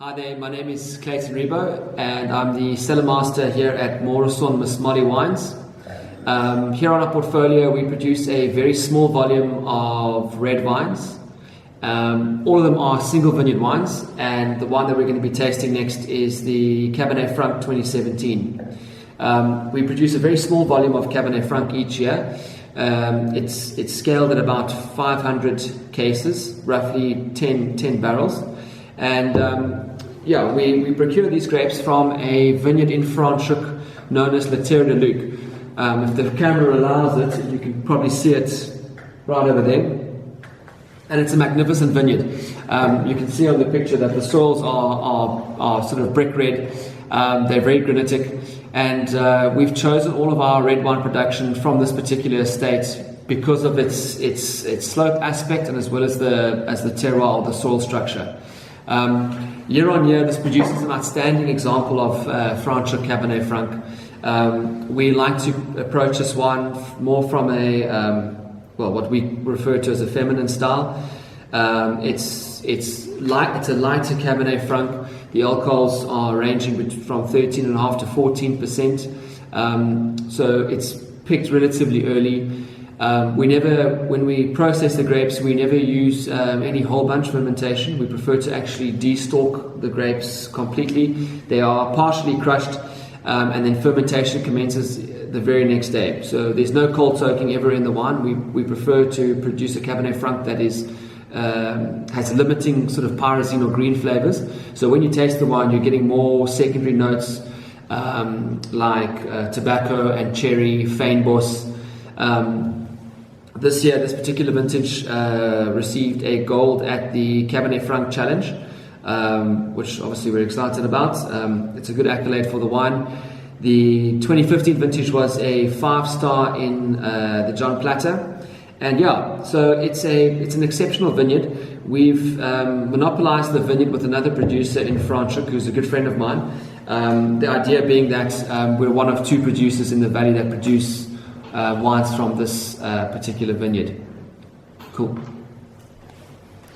Hi there, my name is Clayton Rebo and I'm the Cellar Master here at Moreson Miss Molly Wines. Here on our portfolio we produce a very small volume of red wines. All of them are single vineyard wines, and the one that we're going to be tasting next is the Cabernet Franc 2017. We produce a very small volume of Cabernet Franc each year. It's scaled at about 500 cases, roughly 10 barrels. And we procure these grapes from a vineyard in Franc known as La Terre de Luc. If the camera allows it, you can probably see it right over there. And it's a magnificent vineyard. You can see on the picture that the soils are sort of brick red. They're very granitic. And we've chosen all of our red wine production from this particular estate because of its slope aspect, and as well as the terroir, the soil structure. Year on year, this produces an outstanding example of Franc Cabernet Franc. We like to approach this wine more from what we refer to as a feminine style. It's a lighter Cabernet Franc. The alcohols are ranging from 13.5% to 14%. So it's picked relatively early. When we process the grapes, we never use any whole bunch fermentation. We prefer to actually de-stalk the grapes completely. They are partially crushed, and then fermentation commences the very next day. So there's no cold soaking ever in the wine. We prefer to produce a Cabernet Franc that has limiting sort of pyrazine or green flavors. So when you taste the wine, you're getting more secondary notes like tobacco and cherry, fynbos. This year, this particular vintage received a gold at the Cabernet Franc Challenge, which obviously we're excited about. It's a good accolade for the wine. The 2015 vintage was a 5-star in the John Platter. And so it's an exceptional vineyard. We've monopolized the vineyard with another producer in Franc, who's a good friend of mine. The idea being that we're one of 2 producers in the valley that produce wines from this particular vineyard. Cool.